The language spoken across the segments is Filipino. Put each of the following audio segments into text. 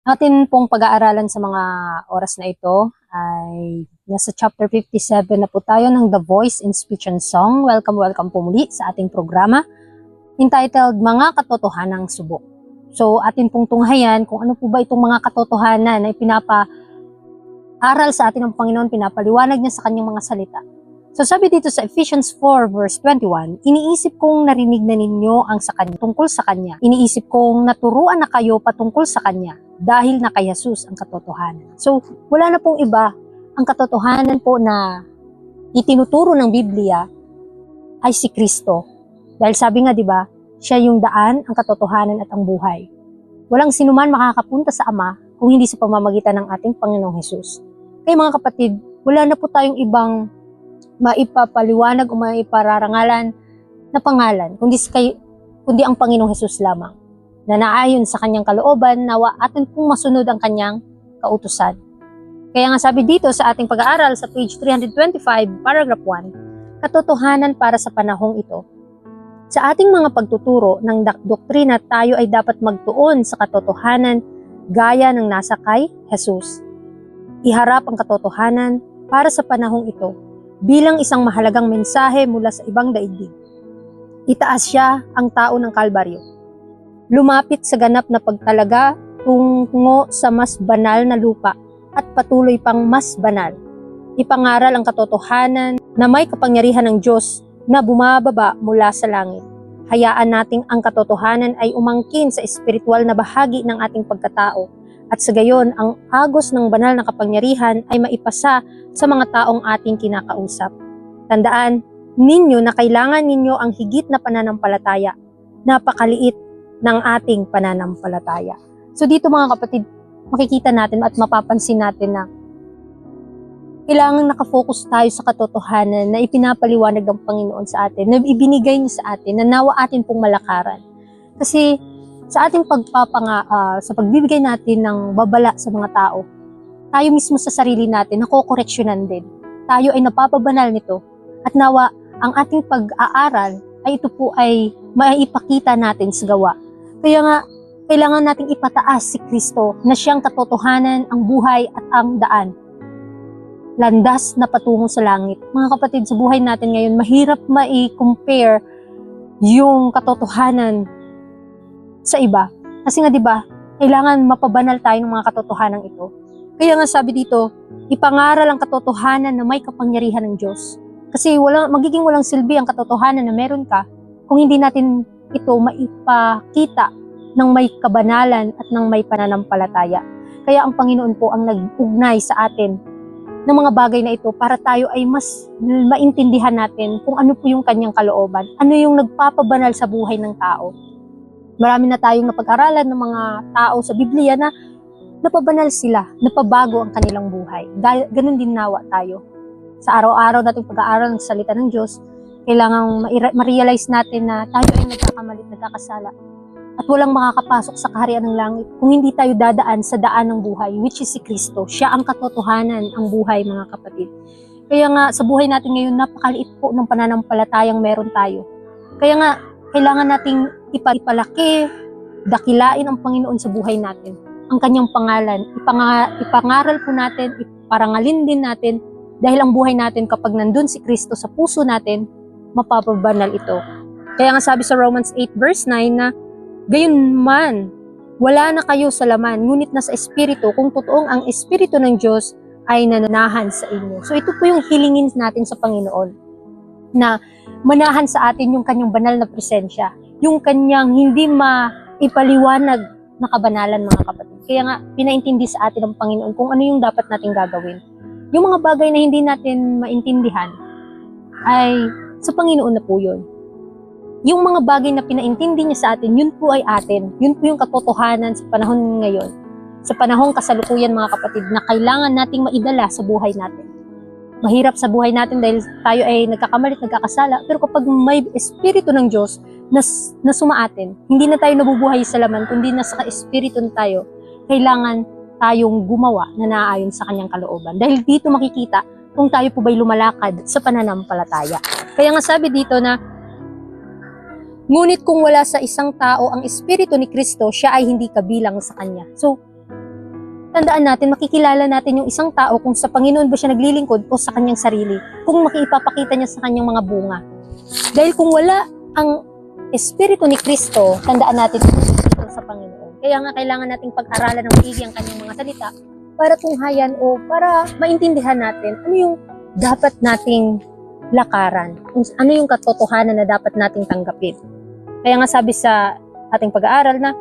Atin pong pag-aaralan sa mga oras na ito ay nasa chapter 57 na po tayo ng The Voice in Speech and Song. Welcome po muli sa ating programa entitled Mga Katotohanang Subok. So atin pong tunghayan kung ano po ba itong mga katotohanan na ipinapa-aral sa atin ng Panginoon, pinapaliwanag niya sa kanyang mga salita. So sabi dito sa Ephesians 4 verse 21, iniisip kong narinig na ninyo ang sa kanya, tungkol sa kanya. Iniisip kong naturuan na kayo patungkol sa kanya dahil na kay Jesus ang katotohanan. So wala na pong iba, ang katotohanan po na itinuturo ng Biblia ay si Kristo. Dahil sabi nga 'di ba, siya yung daan, ang katotohanan at ang buhay. Walang sinuman makakapunta sa Ama kung hindi sa pamamagitan ng ating Panginoong Jesus. Kaya mga kapatid, wala na po tayong ibang maipapaliwanag o maipararangalan na pangalan, kundi ang Panginoong Jesus lamang, na naayon sa kanyang kalooban, nawa atin pong masunod ang kanyang kautusan. Kaya nga sabi dito sa ating pag-aaral sa page 325, paragraph 1, katotohanan para sa panahong ito. Sa ating mga pagtuturo ng doktrina, tayo ay dapat magtuon sa katotohanan gaya ng nasa kay Jesus. Iharap ang katotohanan para sa panahong ito bilang isang mahalagang mensahe mula sa ibang daigdig. Itaas siya ang tao ng Kalbaryo. Lumapit sa ganap na pagtalaga tungo sa mas banal na lupa at patuloy pang mas banal. Ipangaral ang katotohanan na may kapangyarihan ng Diyos na bumababa mula sa langit. Hayaan nating ang katotohanan ay umangkin sa espiritual na bahagi ng ating pagkatao at sa gayon ang agos ng banal na kapangyarihan ay maipasa sa mga taong ating kinakausap. Tandaan ninyo na kailangan ninyo ang higit na pananampalataya. Napakaliit ng ating pananampalataya. So dito mga kapatid, makikita natin at mapapansin natin na kailangan nakafocus tayo sa katotohanan na ipinapaliwanag ng Panginoon sa atin, na ibinigay niya sa atin, na nawa atin pong malakaran. Kasi sa ating sa pagbibigay natin ng babala sa mga tao, tayo mismo sa sarili natin nakokoreksyonan din. Tayo ay napapabanal nito at nawa ang ating pag-aaral ay ito po ay maipakita natin sa gawa. Kaya nga, kailangan nating ipataas si Kristo na siyang katotohanan, ang buhay at ang daan. Landas na patungo sa langit. Mga kapatid, sa buhay natin ngayon, mahirap mai-compare yung katotohanan sa iba. Kasi nga 'di ba, kailangan mapabanal tayo ng mga katotohanan ito. Kaya nga sabi dito, ipangaral ang katotohanan na may kapangyarihan ng Diyos. Kasi magiging walang silbi ang katotohanan na meron ka kung hindi natin ito maipakita ng may kabanalan at ng may pananampalataya. Kaya ang Panginoon po ang nag-ugnay sa atin ng mga bagay na ito para tayo ay mas maintindihan natin kung ano po yung kanyang kalooban, ano yung nagpapabanal sa buhay ng tao. Marami na tayong napag-aralan ng mga tao sa Biblia na napabanal sila, napabago ang kanilang buhay. Ganun din nawa tayo. Sa araw-araw nating pag-aaral ng salita ng Diyos, kailangang ma-realize natin na tayo ay nagkakamali at nagkakasala. At walang makakapasok sa kaharian ng langit kung hindi tayo dadaan sa daan ng buhay, which is si Kristo. Siya ang katotohanan, ang buhay, mga kapatid. Kaya nga, sa buhay natin ngayon, napakaliit po ng pananampalatayang meron tayo. Kaya nga, kailangan nating ipalaki, dakilain ang Panginoon sa buhay natin. Ang kanyang pangalan, ipangaral po natin, iparangalin din natin, dahil ang buhay natin kapag nandun si Kristo sa puso natin, mapapabanal ito. Kaya nga sabi sa Romans 8 verse 9 na, gayon man, wala na kayo sa laman, ngunit nasa Espiritu, kung totoong ang Espiritu ng Diyos ay nananahan sa inyo. So ito po yung hilingin natin sa Panginoon, na manahan sa atin yung kanyang banal na presensya, yung kanyang hindi maipaliwanag na kabanalan, mga kapatid. Kaya nga, pinaintindi sa atin ng Panginoon kung ano yung dapat natin gagawin. Yung mga bagay na hindi natin maintindihan, ay sa Panginoon na po yun. Yung mga bagay na pinaintindi niya sa atin, yun po ay atin. Yun po yung katotohanan sa panahon ngayon. Sa panahong kasalukuyan, mga kapatid, na kailangan nating maidala sa buhay natin. Mahirap sa buhay natin dahil tayo ay nagkakamali at nagkakasala. Pero kapag may Espiritu ng Diyos na sumaatin, hindi na tayo nabubuhay sa laman, kundi nasa Espiritu na tayo, kailangan tayong gumawa na naaayon sa kanyang kalooban. Dahil dito makikita kung tayo po ba'y lumalakad sa pananampalataya. Kaya nga sabi dito na, ngunit kung wala sa isang tao ang Espiritu ni Kristo, siya ay hindi kabilang sa kanya. So, tandaan natin, makikilala natin yung isang tao kung sa Panginoon ba siya naglilingkod o sa kanyang sarili, kung makiipapakita niya sa kanyang mga bunga. Dahil kung wala ang Espiritu ni Kristo, tandaan natin kung sa Panginoon. Kaya nga kailangan nating pag-aralan ng maigi ang kanyang mga salita para tunghayan o para maintindihan natin ano yung dapat nating lakaran, ano yung katotohanan na dapat nating tanggapin. Kaya nga sabi sa ating pag-aaral na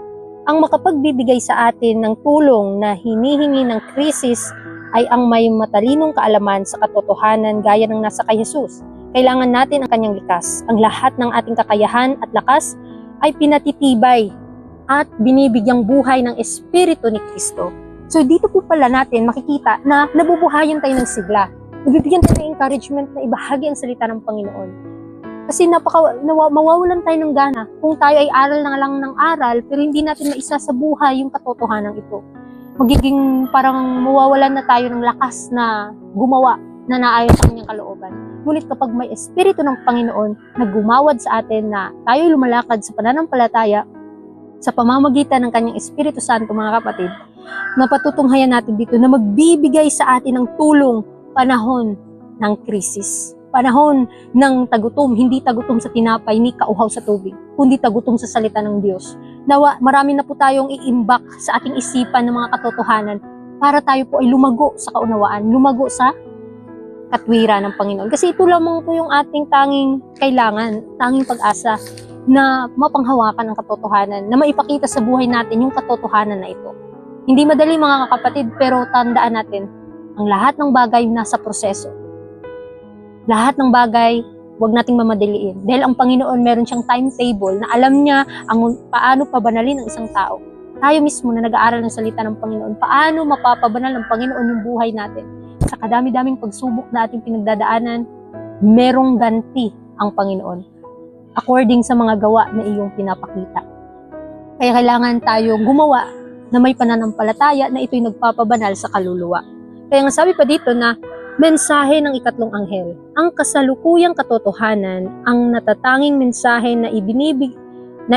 ang makapagbibigay sa atin ng tulong na hinihingi ng krisis ay ang may matalinong kaalaman sa katotohanan gaya ng nasa kay Jesus. Kailangan natin ang kanyang likas. Ang lahat ng ating kakayahan at lakas ay pinatitibay at binibigyang buhay ng Espiritu ni Kristo. So dito po pala natin makikita na nabubuhayan tayo ng sigla. Nabibigyan tayo ng encouragement na ibahagi ang salita ng Panginoon. Kasi mawawalan tayo ng gana kung tayo ay aral na lang ng aral pero hindi natin maisa sa buhay yung katotohanan ito. Magiging parang mawawalan na tayo ng lakas na gumawa na naayon sa kanyang kalooban. Ngunit kapag may Espiritu ng Panginoon na gumawad sa atin na tayo lumalakad sa pananampalataya sa pamamagitan ng kanyang Espiritu Santo, mga kapatid, napatutunghayan natin dito na magbibigay sa atin ng tulong panahon ng krisis. Panahon ng tagutom, hindi tagutom sa tinapay ni kauhaw sa tubig, kundi tagutom sa salita ng Diyos. Nawa, marami na po tayong iimbak sa ating isipan ng mga katotohanan para tayo po ay lumago sa kaunawaan, lumago sa katwiran ng Panginoon. Kasi ito lamang po yung ating tanging kailangan, tanging pag-asa na mapanghawakan ang katotohanan, na maipakita sa buhay natin yung katotohanan na ito. Hindi madali mga kapatid, pero tandaan natin, ang lahat ng bagay nasa proseso. Lahat ng bagay, huwag nating mamadaliin. Dahil ang Panginoon meron siyang timetable na alam niya ang paano pabanalin ang isang tao. Tayo mismo na nag-aaral ng salita ng Panginoon, paano mapapabanal ng Panginoon yung buhay natin. Sa kadami-daming pagsubok na ating pinagdadaanan, merong ganti ang Panginoon according sa mga gawa na iyong pinapakita. Kaya kailangan tayo gumawa na may pananampalataya na ito'y nagpapabanal sa kaluluwa. Kaya nga sabi pa dito na mensahe ng ikatlong anghel, ang kasalukuyang katotohanan, ang natatanging mensahe na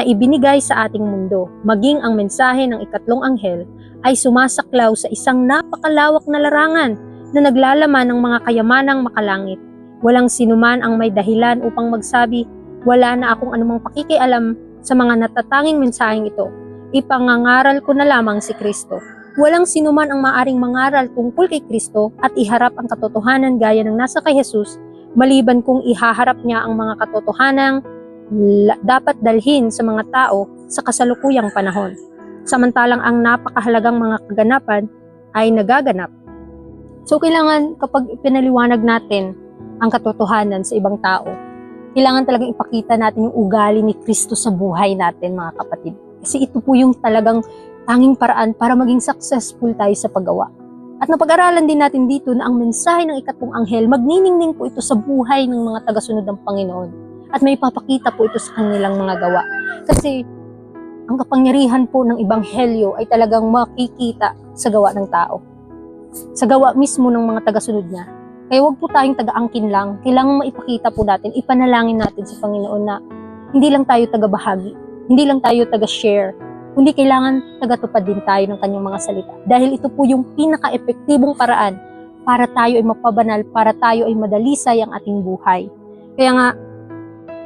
ibinigay sa ating mundo, maging ang mensahe ng ikatlong anghel ay sumasaklaw sa isang napakalawak na larangan na naglalaman ng mga kayamanang makalangit. Walang sinuman ang may dahilan upang magsabi, wala na akong anumang pakikialam sa mga natatanging mensaheng ito. Ipangangaral ko na lamang si Kristo. Walang sinuman ang maaring mangaral tungkol kay Kristo at iharap ang katotohanan gaya ng nasa kay Jesus, maliban kung ihaharap niya ang mga katotohanang dapat dalhin sa mga tao sa kasalukuyang panahon. Samantalang ang napakahalagang mga kaganapan ay nagaganap. So kailangan kapag pinaliwanag natin ang katotohanan sa ibang tao, kailangan talagang ipakita natin yung ugali ni Kristo sa buhay natin, mga kapatid. Kasi ito po yung talagang tanging paraan para maging successful tayo sa paggawa. At napag-aralan din natin dito na ang mensahe ng ikatlong anghel, magniningning po ito sa buhay ng mga tagasunod ng Panginoon. At may papakita po ito sa kanilang mga gawa. Kasi ang kapangyarihan po ng Ebanghelyo ay talagang makikita sa gawa ng tao. Sa gawa mismo ng mga tagasunod niya. Kaya huwag po tayong taga-angkin lang. Kailangan maipakita po natin, ipanalangin natin sa Panginoon na hindi lang tayo taga-bahagi, hindi lang tayo taga-share, kundi kailangan tagatupad din tayo ng kanyang mga salita. Dahil ito po yung pinaka-epektibong paraan para tayo ay mapabanal, para tayo ay madalisay ang ating buhay. Kaya nga,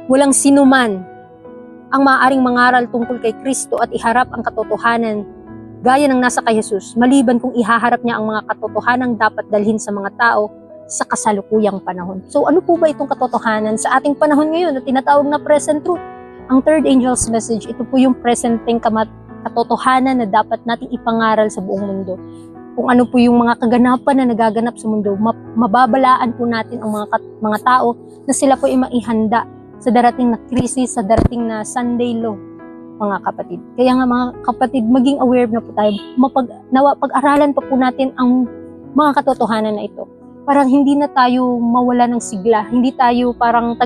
walang sinuman ang maaaring mangaral tungkol kay Kristo at iharap ang katotohanan gaya ng nasa kay Jesus, maliban kung ihaharap niya ang mga katotohanang dapat dalhin sa mga tao sa kasalukuyang panahon. So ano po ba itong katotohanan sa ating panahon ngayon na tinatawag na present truth? Ang third angel's message, ito po yung presenting katotohanan na dapat nating ipangaral sa buong mundo. Kung ano po yung mga kaganapan na nagaganap sa mundo, mababalaan po natin ang mga tao na sila po ay maihanda sa darating na krisis, sa darating na Sunday law, mga kapatid. Kaya nga mga kapatid, maging aware na po tayo, pag-aralan pa po natin ang mga katotohanan na ito. Parang hindi na tayo mawala ng sigla, hindi tayo parang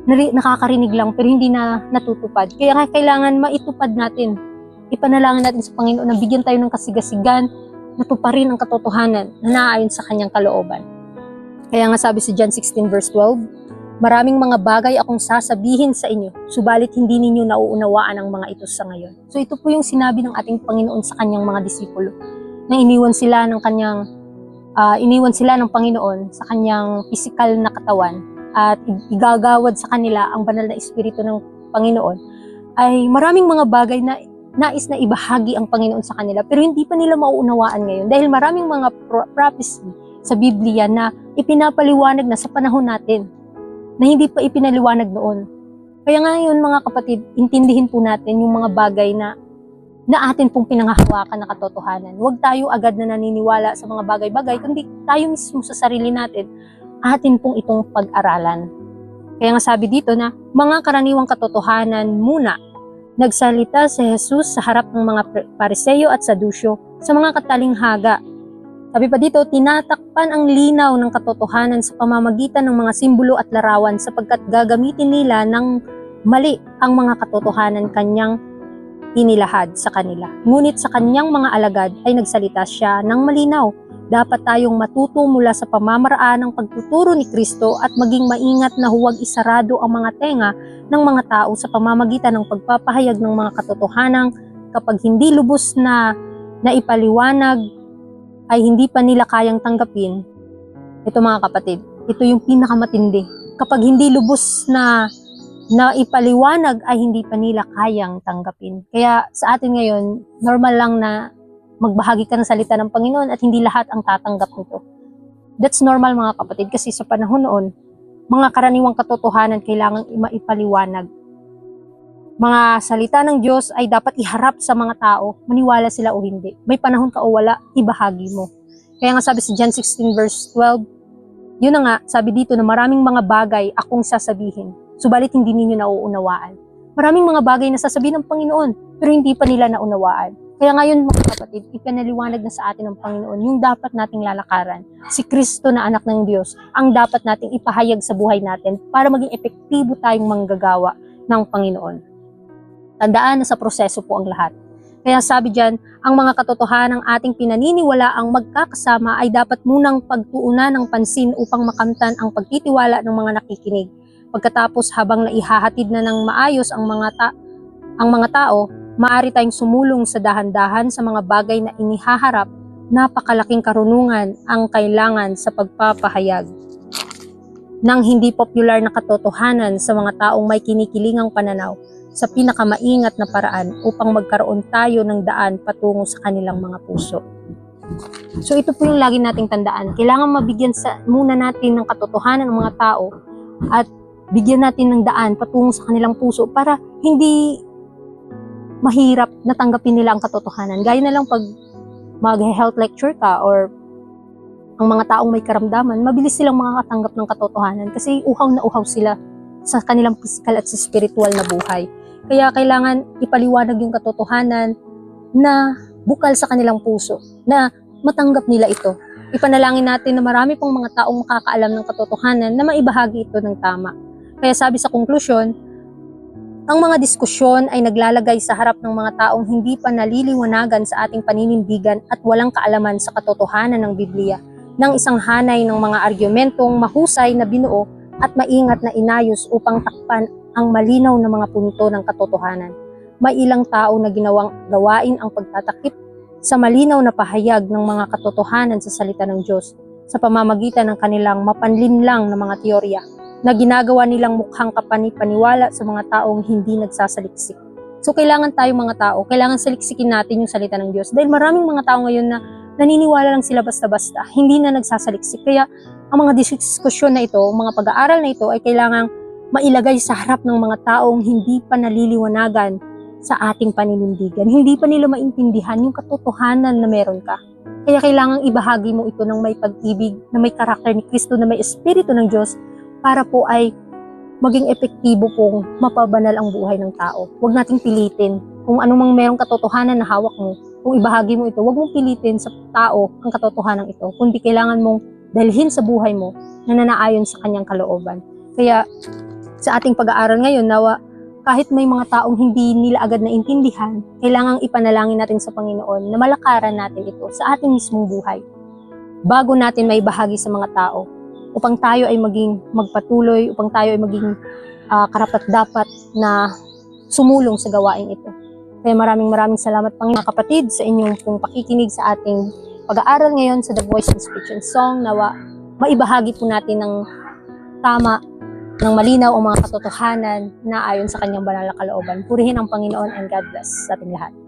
nakakarinig lang pero hindi na natutupad. Kaya nga kailangan maitupad natin. Ipanalangin natin sa Panginoon na bigyan tayo ng kasigasigan na tuparin ang katotohanan na naayon sa kanyang kalooban. Kaya nga sabi sa John 16 verse 12, maraming mga bagay akong sasabihin sa inyo, subalit hindi ninyo nauunawaan ang mga ito sa ngayon. So ito po yung sinabi ng ating Panginoon sa kanyang mga disipulo. na iniwan sila ng Panginoon sa kanyang physical na katawan at igagawad sa kanila ang banal na espiritu ng Panginoon, ay maraming mga bagay na nais na ibahagi ang Panginoon sa kanila pero hindi pa nila mauunawaan ngayon dahil maraming mga prophecy sa Biblia na ipinapaliwanag na sa panahon natin na hindi pa ipinaliwanag noon. Kaya ngayon mga kapatid, intindihin po natin yung mga bagay na atin pong pinanghahawakan na katotohanan. Huwag tayo agad na naniniwala sa mga bagay-bagay, kundi tayo mismo sa sarili natin, atin pong itong pag-aralan. Kaya nga sabi dito na mga karaniwang katotohanan muna. Nagsalita si Jesus sa harap ng mga Pariseo at Sadusyo sa mga katalinghaga. Sabi pa dito, tinatakpan ang linaw ng katotohanan sa pamamagitan ng mga simbolo at larawan sapagkat gagamitin nila ng mali ang mga katotohanan kanyang inilahad sa kanila. Ngunit sa kanyang mga alagad ay nagsalita siya ng malinaw. Dapat tayong matuto mula sa pamamaraan ng pagtuturo ni Kristo at maging maingat na huwag isarado ang mga tenga ng mga tao sa pamamagitan ng pagpapahayag ng mga katotohanan kapag hindi lubos na ipaliwanag ay hindi pa nila kayang tanggapin. Ito mga kapatid, ito yung pinakamatindi. Kapag hindi lubos na ipaliwanag ay hindi pa nila kayang tanggapin. Kaya sa atin ngayon, normal lang na magbahagi ka ng salita ng Panginoon at hindi lahat ang tatanggap nito. That's normal mga kapatid kasi sa panahon noon, mga karaniwang katotohanan kailangang maipaliwanag. Mga salita ng Diyos ay dapat iharap sa mga tao, maniwala sila o hindi. May panahon ka o wala, ibahagi mo. Kaya nga sabi sa John 16 verse 12, yun na nga, sabi dito na maraming mga bagay akong sasabihin, subalit hindi ninyo nauunawaan. Maraming mga bagay na sasabihin ng Panginoon, pero hindi pa nila naunawaan. Kaya ngayon mga kapatid, ipinaliwanag na sa atin ng Panginoon yung dapat nating lalakaran. Si Kristo na anak ng Diyos, ang dapat nating ipahayag sa buhay natin para maging epektibo tayong manggagawa ng Panginoon. Tandaan na sa proseso po ang lahat. Kaya sabi dyan, ang mga katotohanan ng ating pinaniniwala ang magkakasama ay dapat munang pagtuunan ng pansin upang makamtan ang pagtitiwala ng mga nakikinig. Pagkatapos habang naihahatid na ng maayos ang mga tao, maaari tayong sumulong sa dahan-dahan sa mga bagay na inihaharap, napakalaking karunungan ang kailangan sa pagpapahayag ng hindi popular na katotohanan sa mga taong may kinikilingang pananaw sa pinakamaingat na paraan upang magkaroon tayo ng daan patungo sa kanilang mga puso. So ito po yung lagi nating tandaan. Kailangan mabigyan muna natin ng katotohanan ng mga tao at bigyan natin ng daan patungo sa kanilang puso para hindi mahirap na tanggapin nila ang katotohanan. Gaya na lang pag mag-health lecture ka or ang mga taong may karamdaman, mabilis silang makakatanggap ng katotohanan kasi uhaw na uhaw sila sa kanilang physical at spiritual na buhay. Kaya kailangan ipaliwanag yung katotohanan na bukal sa kanilang puso, na matanggap nila ito. Ipanalangin natin na marami pong mga taong makakaalam ng katotohanan na maibahagi ito ng tama. Kaya sabi sa konklusyon, ang mga diskusyon ay naglalagay sa harap ng mga taong hindi pa naliliwanagan sa ating paninindigan at walang kaalaman sa katotohanan ng Biblia, ng isang hanay ng mga argumentong mahusay na binuo at maingat na inayos upang takpan ang malinaw na mga punto ng katotohanan. May ilang tao na gawain ang pagtatakip sa malinaw na pahayag ng mga katotohanan sa salita ng Diyos sa pamamagitan ng kanilang mapanlinlang na mga teorya na ginagawa nilang mukhang kapani-paniwala sa mga taong hindi nagsasaliksik. So kailangan tayo mga tao, kailangan saliksikin natin yung salita ng Diyos dahil maraming mga tao ngayon na naniniwala lang sila basta-basta, hindi na nagsasaliksik. Kaya ang mga diskusyon na ito, mga pag-aaral na ito ay kailangang mailagay sa harap ng mga taong hindi pa naliliwanagan sa ating paninindigan. Hindi pa nila maintindihan yung katotohanan na meron ka. Kaya kailangang ibahagi mo ito ng may pag-ibig, na may karakter ni Kristo, na may espiritu ng Diyos para po ay maging epektibo pong mapabanal ang buhay ng tao. Huwag nating pilitin. Kung anumang merong katotohanan na hawak mo, kung ibahagi mo ito, huwag mong pilitin sa tao ang katotohanan ito, kundi kailangan mong dalhin sa buhay mo na nanaayon sa kanyang kalooban. Kaya sa ating pag-aaral ngayon, nawa kahit may mga taong hindi nila agad naintindihan, kailangang ipanalangin natin sa Panginoon na malakaran natin ito sa ating mismong buhay bago natin may bahagi sa mga tao upang tayo ay maging magpatuloy, upang tayo ay maging karapat-dapat na sumulong sa gawain ito. Kaya maraming salamat Panginoon mga kapatid sa inyong pong pakikinig sa ating pag-aaral ngayon sa The Voice in Speech and Song. Nawa maibahagi po natin ng tama, ng malinaw ang mga katotohanan na ayon sa kanyang banal na kalooban. Purihin ang Panginoon and God bless sa ating lahat.